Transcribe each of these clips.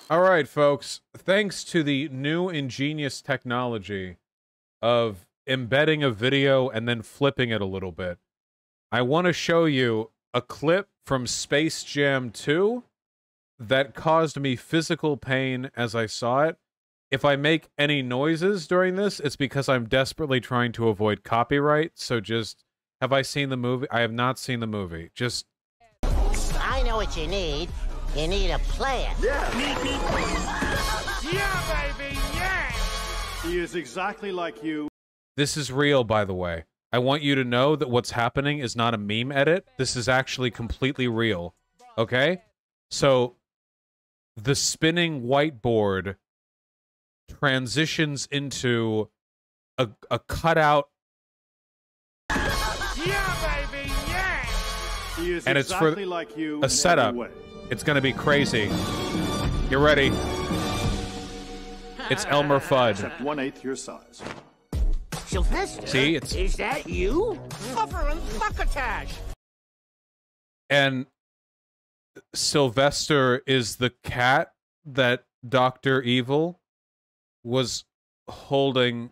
All right, folks. Thanks to the new ingenious technology of embedding a video and then flipping it a little bit, I want to show you a clip from Space Jam 2 that caused me physical pain as I saw it. If I make any noises during this, it's because I'm desperately trying to avoid copyright. So just, have I seen the movie? I have not seen the movie. Just... I know what you need. You need a plan. Yeah. Yeah, baby, yeah! He is exactly like you. This is real, by the way. I want you to know that what's happening is not a meme edit. This is actually completely real. Okay? So, the spinning whiteboard transitions into a cutout. Yeah, baby, yeah! He is And exactly it's for like you a setup. in every way. It's gonna be crazy. You ready? It's Elmer Fudd. Except 1/8 your size. Sylvester? See, it's... Is that you? Fluffer and Succotash! And Sylvester is the cat that Dr. Evil was holding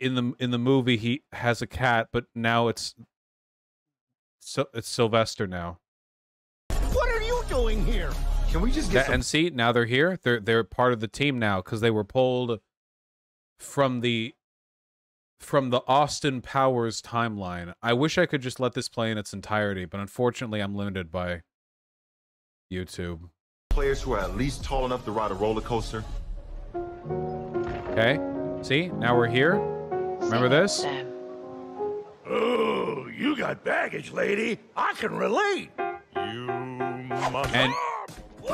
in the movie. He has a cat, but now it's Sylvester now. What are you doing here? Can we just get some... And see, now they're here. They're part of the team now because they were pulled from the Austin Powers timeline. I wish I could just let this play in its entirety, but unfortunately I'm limited by YouTube. players who are at least tall enough to ride a roller coaster? Okay, see, now we're here. Remember this? Oh, you got baggage, lady. I can relate. You must... And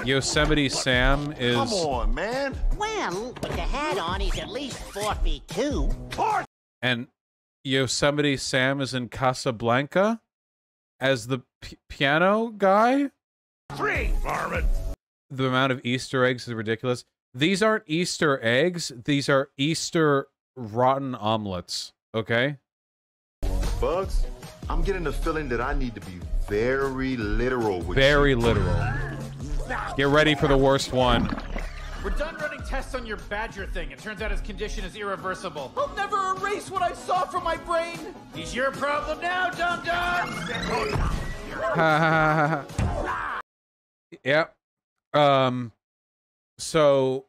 Yosemite Sam is... Come on, man. Well, with the hat on, he's at least 4'2". And Yosemite Sam is in Casablanca as the piano guy. Free, varmint. The amount of Easter eggs is ridiculous. These aren't Easter eggs. These are Easter rotten omelets. Okay? Bugs, I'm getting the feeling that I need to be very literal with Very you. literal. Get ready for the worst one. We're done running tests on your Badger thing. It turns out his condition is irreversible. I'll never erase what I saw from my brain. He's your problem now, dum-dum. Yep. So,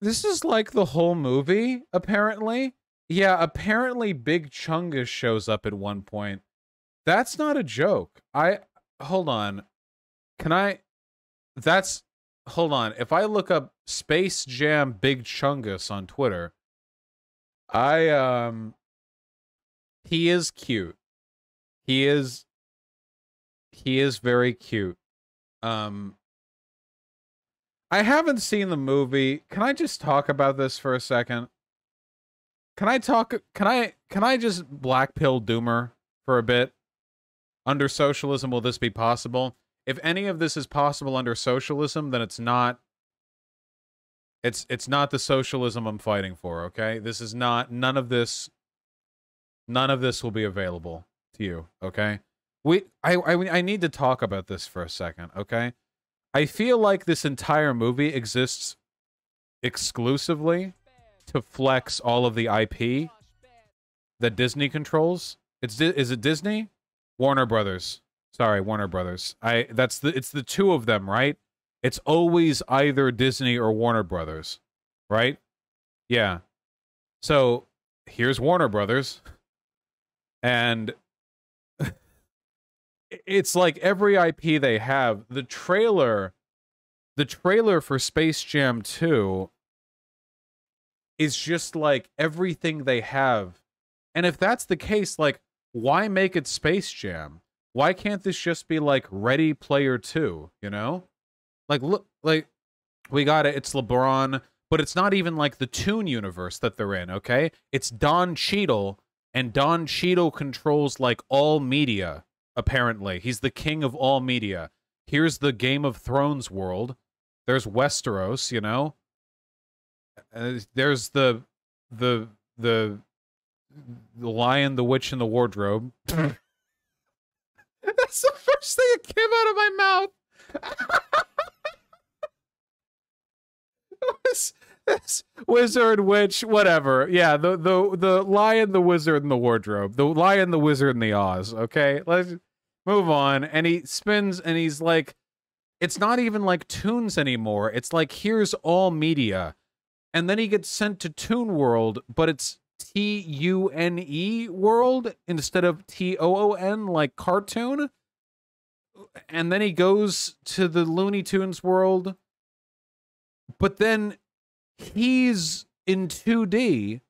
this is like the whole movie, apparently. Yeah, apparently Big Chungus shows up at one point. That's not a joke. Hold on. Hold on. If I look up Space Jam Big Chungus on Twitter, he is cute. He is very cute. I haven't seen the movie. Can I just talk about this for a second? Can I just black pill Doomer for a bit? Under socialism, will this be possible? If any of this is possible under socialism, then it's not the socialism I'm fighting for, okay? This is not, none of this will be available to you, okay? I need to talk about this for a second, okay? I feel like this entire movie exists exclusively to flex all of the IP that Disney controls. Is it Disney? Warner Brothers. Sorry, Warner Brothers. It's the two of them, right? It's always either Disney or Warner Brothers, right? Yeah. So, here's Warner Brothers. And it's like every IP they have. The trailer for Space Jam 2 is just like everything they have. And if that's the case, like, why make it Space Jam? Why can't this just be like Ready Player 2, you know? Like, look, like, we got it, it's LeBron, but it's not even like the Toon universe that they're in, okay? It's Don Cheadle, and Don Cheadle controls like all media, apparently. He's the king of all media. Here's the Game of Thrones world. There's Westeros, you know? There's the Lion, the Witch, and the Wardrobe. That's the first thing that came out of my mouth. this wizard, witch, whatever. Yeah, the lion, the wizard, and the wardrobe. The lion, the wizard, and the Oz. Okay, let's move on. And he spins, and he's like, it's not even like Toons anymore. It's like, here's all media. And then he gets sent to Toon World, but it's TUNE World instead of TOON, like cartoon. And then he goes to the Looney Tunes world, but then he's in 2D.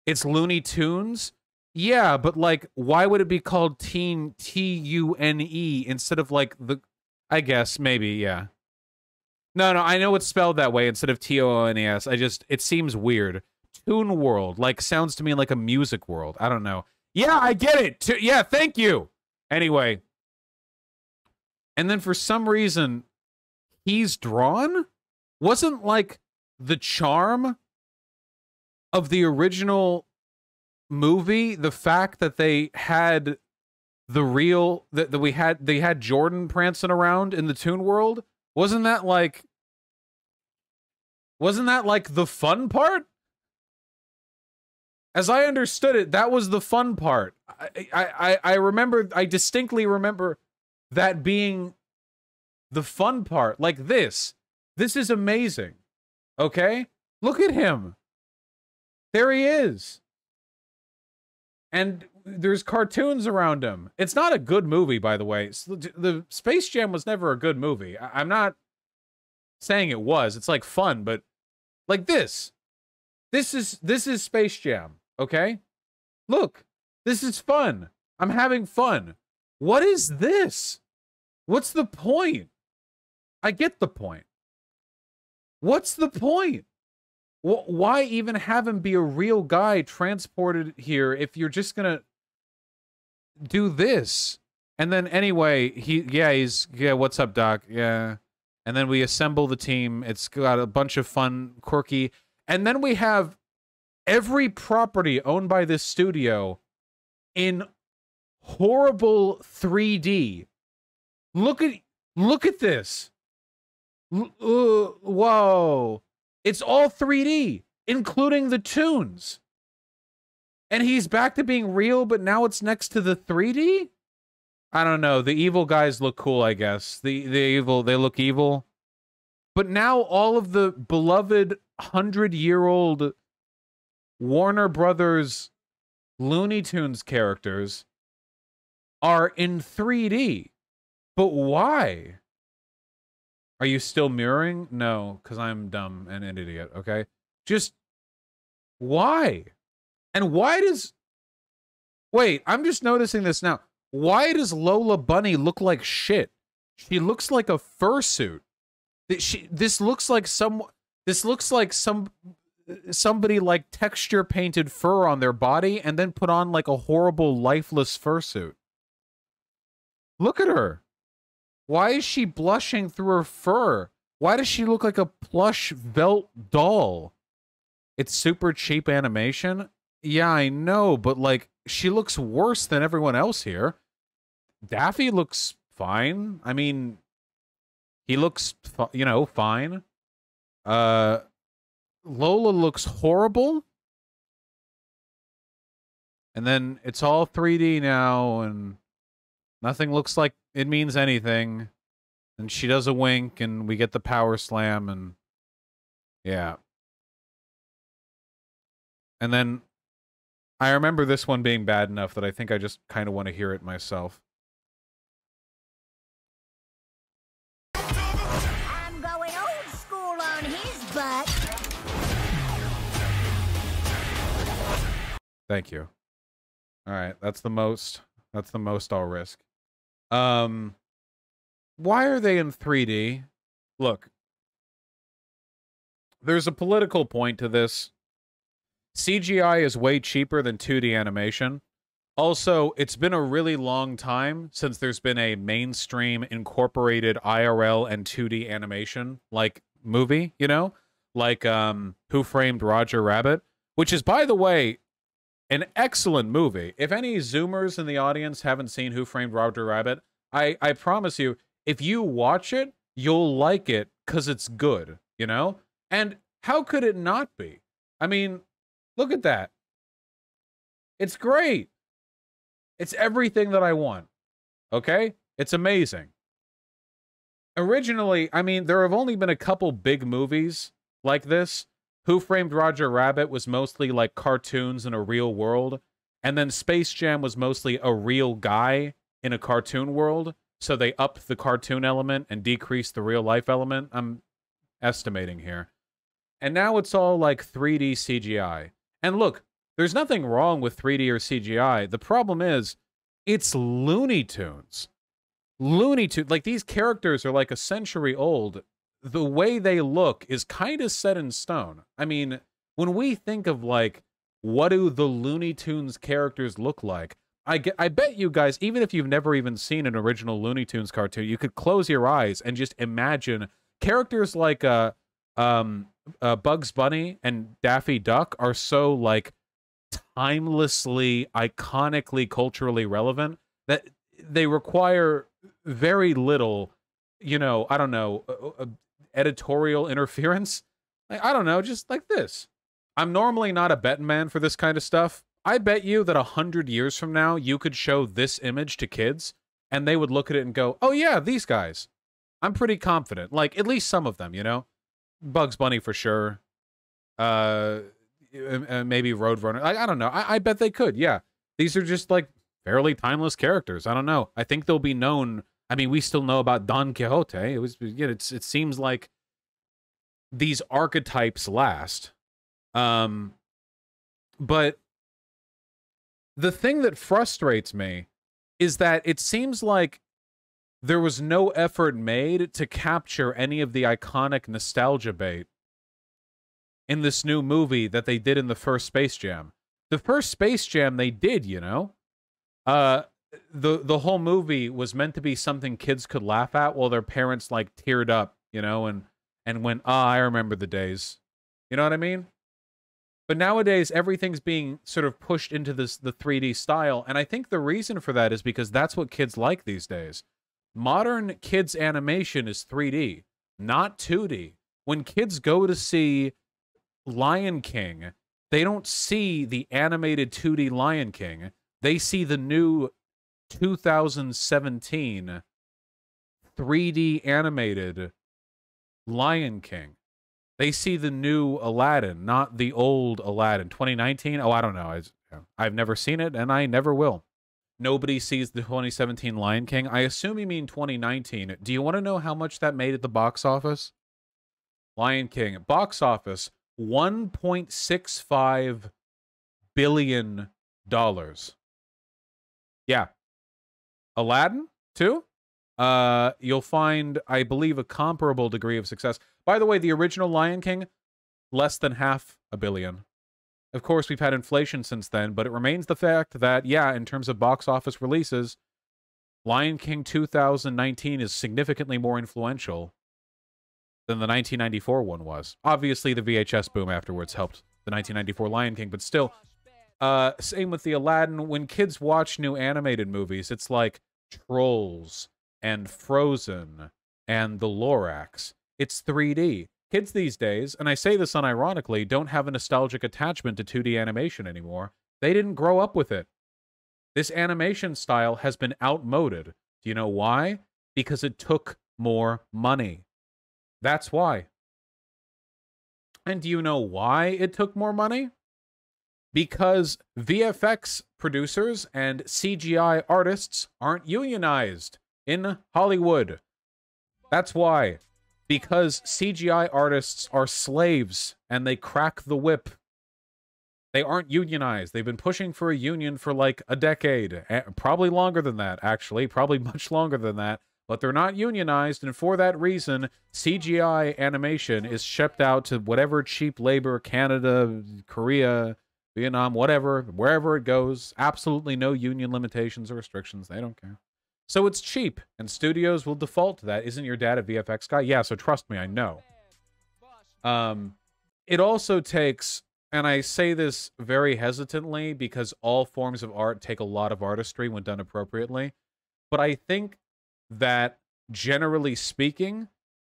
It's Looney Tunes. Yeah, but like, why would it be called Teen TUNE instead of like the, I guess, maybe, yeah. No, I know it's spelled that way instead of TOONES. It seems weird. Toon World, like, sounds to me like a music world. I don't know. Yeah, I get it. Yeah, thank you. Anyway. And then for some reason, he's drawn? Wasn't like the charm of the original movie the fact that they had the real that they had Jordan prancing around in the Toon World? Wasn't that like the fun part? As I understood it, that was the fun part. I distinctly remember that being the fun part. Like this is amazing. Okay? Look at him. There he is. And there's cartoons around him. It's not a good movie, by the way. The Space Jam was never a good movie. I'm not saying it was. It's like fun, but like this. This is Space Jam, okay? Look, this is fun. I'm having fun. What is this? What's the point? I get the point. What's the point? Why even have him be a real guy transported here if you're just gonna do this? And then anyway, he's what's up, Doc? Yeah. And then we assemble the team. It's got a bunch of fun, quirky. And then we have every property owned by this studio in horrible 3D. Look at this. Whoa. It's all 3D, including the tunes. And he's back to being real, but now it's next to the 3D? I don't know. The evil guys look cool, I guess. They look evil. But now all of the beloved 100-year-old Warner Brothers Looney Tunes characters are in 3D. But why? Are you still mirroring? No, because I'm dumb and an idiot, okay? Just, why? And why does... Wait, I'm just noticing this now. Why does Lola Bunny look like shit? She looks like a fursuit. This looks like somebody like texture painted fur on their body and then put on like a horrible lifeless fursuit. Look at her. Why is she blushing through her fur? Why does she look like a plush Velt doll? It's super cheap animation. Yeah, I know, but like she looks worse than everyone else here. Daffy looks fine. I mean, he looks, fine. Lola looks horrible. And then it's all 3D now, and nothing looks like it means anything. And she does a wink, and we get the power slam, and yeah. And then I remember this one being bad enough that I think I just kind of want to hear it myself. I'm going old school on his butt. Thank you. All right, that's the most I'll risk. Why are they in 3D? Look, there's a political point to this. CGI is way cheaper than 2D animation. Also, it's been a really long time since there's been a mainstream incorporated IRL and 2D animation like movie, like Who Framed Roger Rabbit, which is, by the way, an excellent movie. If any Zoomers in the audience haven't seen Who Framed Roger Rabbit, I promise you, if you watch it, you'll like it because it's good, you know? And how could it not be? I mean, look at that. It's great. It's everything that I want. Okay? It's amazing. Originally, I mean, there have only been a couple big movies like this. Who Framed Roger Rabbit was mostly like cartoons in a real world. And then Space Jam was mostly a real guy in a cartoon world. So they upped the cartoon element and decreased the real life element. I'm estimating here. And now it's all like 3D CGI. And look, there's nothing wrong with 3D or CGI. The problem is, it's Looney Tunes. Looney Tunes, like these characters are like a century old. The way they look is kind of set in stone. I mean, when we think of like, what do the Looney Tunes characters look like? I bet you guys, even if you've never even seen an original Looney Tunes cartoon, you could close your eyes and just imagine characters like Bugs Bunny and Daffy Duck are so like timelessly, iconically, culturally relevant that they require very little, you know, I don't know, editorial interference. Like, I don't know, just like this. I'm normally not a betting man for this kind of stuff. I bet you that 100 years from now, you could show this image to kids and they would look at it and go, oh yeah, these guys. I'm pretty confident. Like, at least some of them, you know? Bugs Bunny for sure. Maybe Roadrunner. I don't know. I bet they could, yeah. These are just, like, fairly timeless characters. I don't know. I think they'll be known. I mean, we still know about Don Quixote. It seems like these archetypes last. But the thing that frustrates me is that it seems like there was no effort made to capture any of the iconic nostalgia bait in this new movie that they did in the first Space Jam. The first Space Jam they did, you know? The whole movie was meant to be something kids could laugh at while their parents, like, teared up, you know, and went, I remember the days. You know what I mean? But nowadays, everything's being sort of pushed into the 3D style, and I think the reason for that is because that's what kids like these days. Modern kids' animation is 3D, not 2D. When kids go to see Lion King, they don't see the animated 2D Lion King. They see the new 2017 3D animated Lion King. They see the new Aladdin, not the old Aladdin. 2019? Oh, I don't know. I've never seen it, and I never will. Nobody sees the 2017 Lion King. I assume you mean 2019. Do you want to know how much that made at the box office? Lion King. Box office, $1.65 billion. Yeah. Aladdin, too? You'll find, I believe, a comparable degree of success. By the way, the original Lion King, less than $500 million. Of course, we've had inflation since then, but it remains the fact that, yeah, in terms of box office releases, Lion King 2019 is significantly more influential than the 1994 one was. Obviously, the VHS boom afterwards helped the 1994 Lion King, but still, same with the Aladdin. When kids watch new animated movies, it's like Trolls and Frozen and The Lorax. It's 3D. Kids these days, and I say this unironically, don't have a nostalgic attachment to 2D animation anymore. They didn't grow up with it. This animation style has been outmoded. Do you know why? Because it took more money. That's why. And do you know why it took more money? Because VFX producers and CGI artists aren't unionized in Hollywood. That's why. Because CGI artists are slaves and they crack the whip. They aren't unionized. They've been pushing for a union for like a decade. Probably longer than that, actually. Probably much longer than that. But they're not unionized, and for that reason, CGI animation is shipped out to whatever cheap labor, Canada, Korea, Vietnam, whatever, wherever it goes. Absolutely no union limitations or restrictions. They don't care. So it's cheap, and studios will default to that. Isn't your dad a VFX guy? Yeah, so trust me, I know. It also takes, and I say this very hesitantly because all forms of art take a lot of artistry when done appropriately, but I think that generally speaking,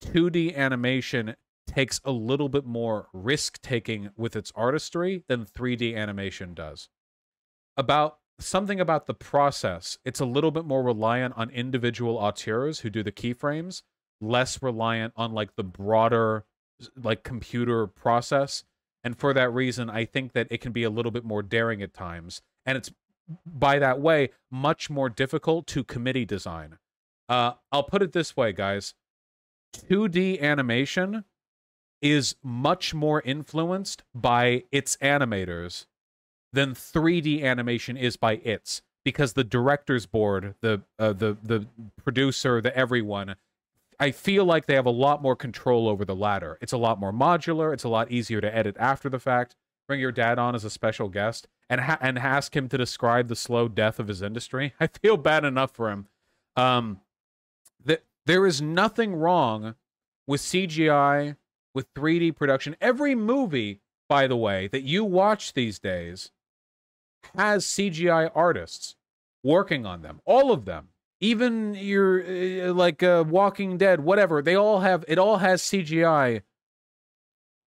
2D animation takes a little bit more risk-taking with its artistry than 3D animation does. Something about the process, it's a little bit more reliant on individual auteurs who do the keyframes, less reliant on like the broader like computer process. And for that reason, I think that it can be a little bit more daring at times. And it's, by that way, much more difficult to committee design. I'll put it this way, guys. 2D animation is much more influenced by its animators than 3D animation is by its, because the director's board, the producer, the everyone, I feel like they have a lot more control over the latter. It's a lot more modular. It's a lot easier to edit after the fact. Bring your dad on as a special guest and ask him to describe the slow death of his industry. I feel bad enough for him. There is nothing wrong with CGI, with 3D production. Every movie, by the way, that you watch these days has CGI artists working on them. All of them. Even your like Walking Dead, whatever. It all has CGI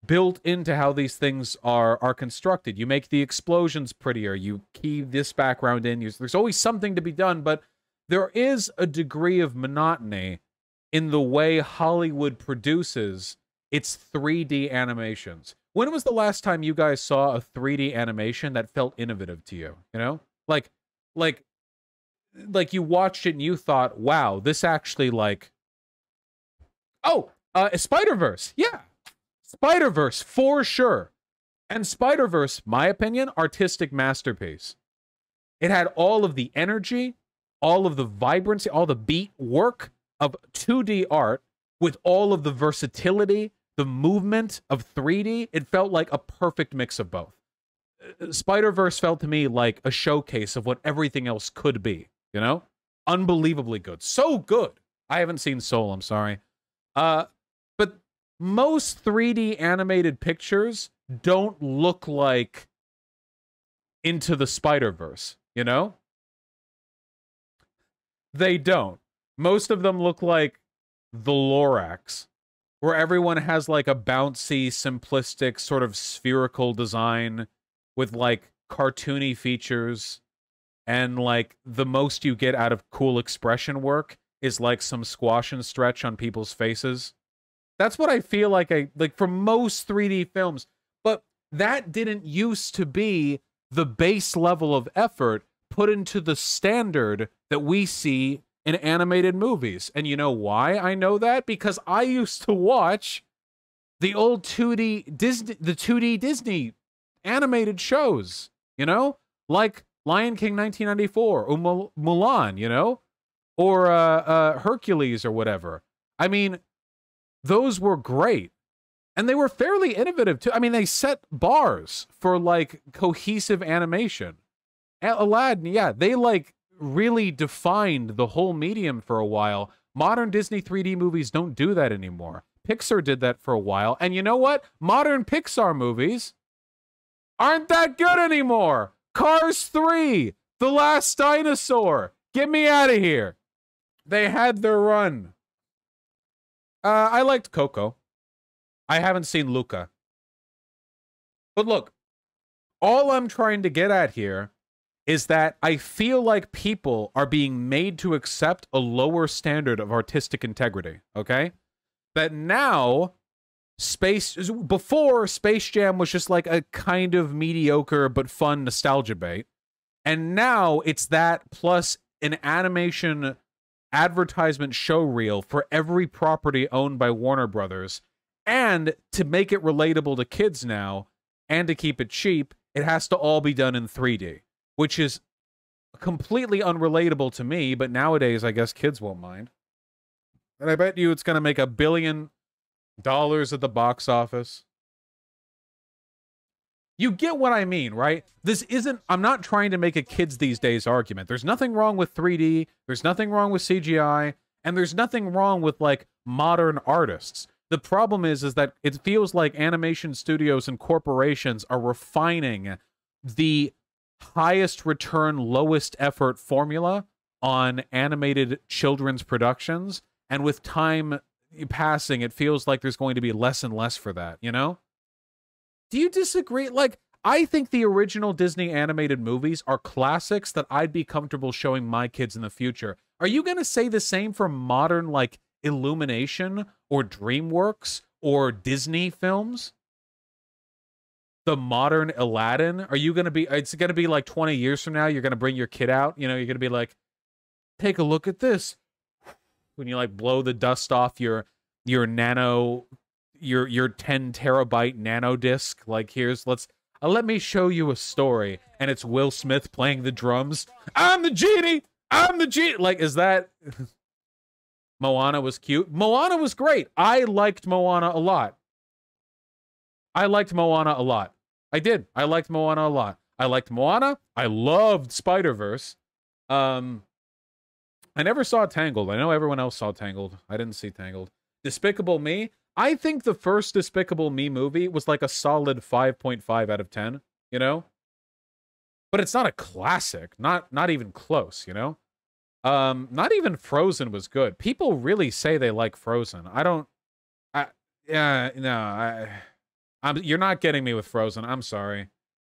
built into how these things are constructed. You make the explosions prettier. You key this background in. There's always something to be done, but there is a degree of monotony in the way Hollywood produces its 3D animations. When was the last time you guys saw a 3D animation that felt innovative to you? You know? Like you watched it and you thought, wow, this actually like... Oh, Spider-Verse. Yeah. Spider-Verse, for sure. And Spider-Verse, my opinion, artistic masterpiece. It had all of the energy, all of the vibrancy, all the beat work of 2D art with all of the versatility, the movement of 3D. It felt like a perfect mix of both. Spider-Verse felt to me like a showcase of what everything else could be, you know? Unbelievably good. So good. I haven't seen Soul, I'm sorry. But most 3D animated pictures don't look like Into the Spider-Verse, you know? They don't. Most of them look like The Lorax, where everyone has like a bouncy, simplistic, sort of spherical design with like cartoony features, and like the most you get out of cool expression work is like some squash and stretch on people's faces. That's what I feel like for most 3D films. But that didn't used to be the base level of effort put into the standard that we see in animated movies. And you know why I know that? Because I used to watch the old 2D Disney animated shows, you know? Like Lion King 1994 or Mulan, you know? Or Hercules or whatever. I mean, those were great. And they were fairly innovative too. I mean, they set bars for like cohesive animation. Aladdin, yeah, they like really defined the whole medium for a while. Modern Disney 3D movies don't do that anymore. Pixar did that for a while. And you know what? Modern Pixar movies aren't that good anymore. Cars 3, The Last Dinosaur. Get me out of here. They had their run. I liked Coco. I haven't seen Luca. But look, all I'm trying to get at here is that I feel like people are being made to accept a lower standard of artistic integrity, okay? That now, before Space Jam was just like a kind of mediocre but fun nostalgia bait, and now it's that plus an animation advertisement show reel for every property owned by Warner Brothers, and to make it relatable to kids now, and to keep it cheap, it has to all be done in 3D. Which is completely unrelatable to me, but nowadays I guess kids won't mind. And I bet you it's going to make $1 billion at the box office. You get what I mean, right? This isn't... I'm not trying to make a kids these days argument. There's nothing wrong with 3D. There's nothing wrong with CGI. And there's nothing wrong with, like, modern artists. The problem is that it feels like animation studios and corporations are refining the highest return, lowest effort formula on animated children's productions, and with time passing, it feels like there's going to be less and less for that, you know? Do you disagree? Like, I think the original Disney animated movies are classics that I'd be comfortable showing my kids in the future. Are you going to say the same for modern, like, Illumination or DreamWorks or Disney films? The modern Aladdin? Are you going to be, it's going to be like 20 years from now, you're going to bring your kid out, you know, you're going to be like, take a look at this. When you like blow the dust off your nano, your 10 terabyte nano disc, like let me show you a story, and it's Will Smith playing the drums. I'm the genie. Like, is that Moana was cute? Moana was great. I liked Moana a lot. I liked Moana a lot. I did. I liked Moana a lot. I liked Moana. I loved Spider-Verse. I never saw Tangled. I know everyone else saw Tangled. I didn't see Tangled. Despicable Me. I think the first Despicable Me movie was like a solid 5.5 out of 10, you know? But it's not a classic. Not even close, you know? Not even Frozen was good. People really say they like Frozen. You're not getting me with Frozen. I'm sorry.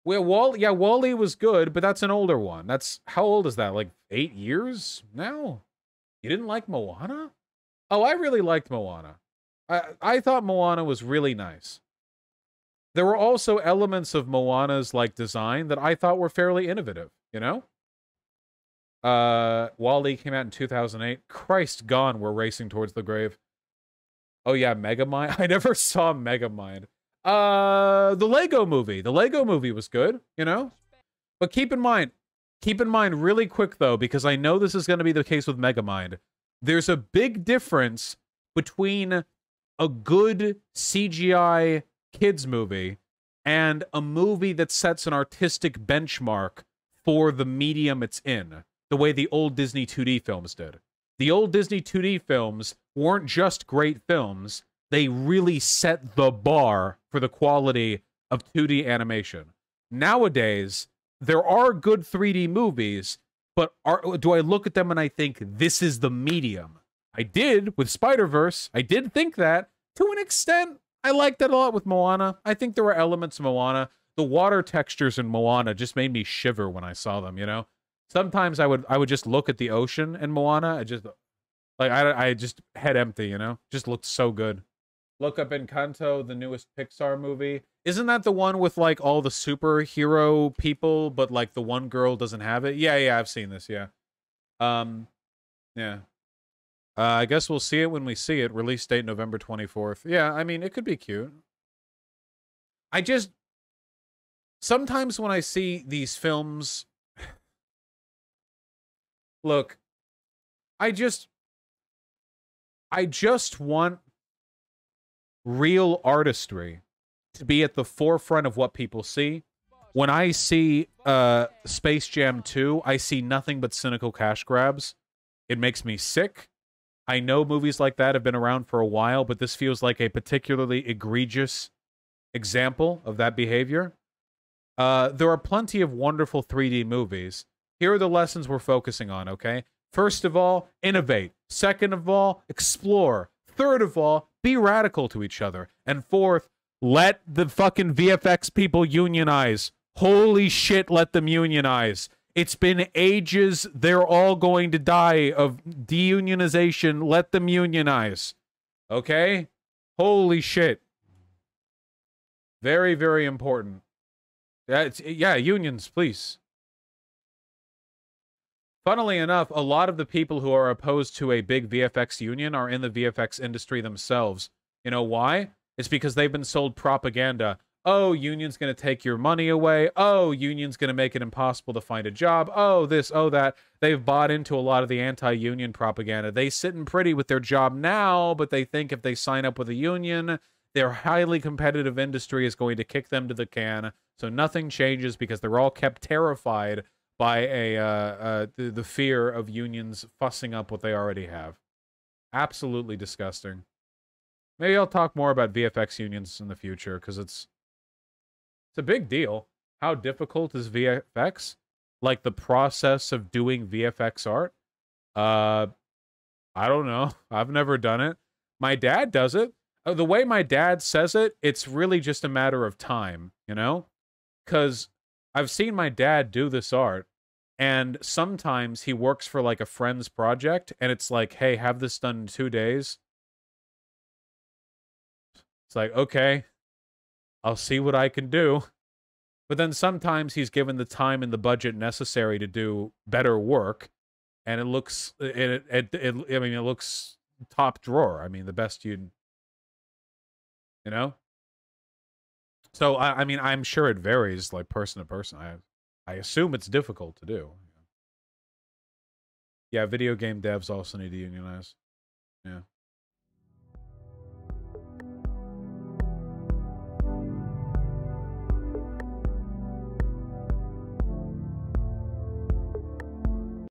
Well, Wall-E was good, but that's an older one. How old is that? Like 8 years now? You didn't like Moana? Oh, I really liked Moana. I thought Moana was really nice. There were also elements of Moana's like design that I thought were fairly innovative, you know? Wall-E came out in 2008. Christ gone, we're racing towards the grave. Oh yeah, Megamind. I never saw Megamind. The Lego movie. The Lego movie was good, you know? But keep in mind really quick though, because I know this is going to be the case with Megamind. There's a big difference between a good CGI kids movie and a movie that sets an artistic benchmark for the medium it's in, the way the old Disney 2D films did. The old Disney 2D films weren't just great films, they really set the bar for the quality of 2D animation. Nowadays, there are good 3D movies, but do I look at them and I think this is the medium? I did with Spider-Verse. I did think that. To an extent, I liked that a lot with Moana. I think there were elements of Moana. The water textures in Moana just made me shiver when I saw them, you know? Sometimes I would just look at the ocean in Moana. I just head empty, you know? Just looked so good. Look up Encanto, the newest Pixar movie. Isn't that the one with, like, all the superhero people, but, like, the one girl doesn't have it? Yeah, I've seen this, yeah. Yeah. I guess we'll see it when we see it. Release date November 24th. Yeah, I mean, it could be cute. Sometimes when I see these films... Look, I just want real artistry to be at the forefront of what people see. When I see Space Jam 2, I see nothing but cynical cash grabs. It makes me sick. I know movies like that have been around for a while, but this feels like a particularly egregious example of that behavior. There are plenty of wonderful 3D movies. Here are the lessons we're focusing on, okay? First of all, innovate. Second of all, explore. Third of all, be radical to each other. And fourth, let the fucking VFX people unionize. Holy shit, let them unionize. It's been ages. They're all going to die of deunionization. Let them unionize. Okay? Holy shit. Very, very important. Yeah, unions, please. Funnily enough, a lot of the people who are opposed to a big VFX union are in the VFX industry themselves. You know why? It's because they've been sold propaganda. Oh, union's going to take your money away. Oh, union's going to make it impossible to find a job. Oh, this, oh, that. They've bought into a lot of the anti-union propaganda. They sitting pretty with their job now, but they think if they sign up with a union, their highly competitive industry is going to kick them to the can. So nothing changes because they're all kept terrified by the fear of unions fussing up what they already have. Absolutely disgusting. Maybe I'll talk more about VFX unions in the future, because it's a big deal. How difficult is VFX? Like the process of doing VFX art? I don't know. I've never done it. My dad does it. The way my dad says it, it's really just a matter of time, you know? Because I've seen my dad do this art, and sometimes he works for like a friend's project, and it's like, hey, have this done in 2 days. It's like, okay, I'll see what I can do. But then sometimes he's given the time and the budget necessary to do better work, and it looks, I mean, it looks top drawer. I mean, the best you know? So, I mean, I'm sure it varies, like, person to person. I assume it's difficult to do. Yeah, video game devs also need to unionize. Yeah.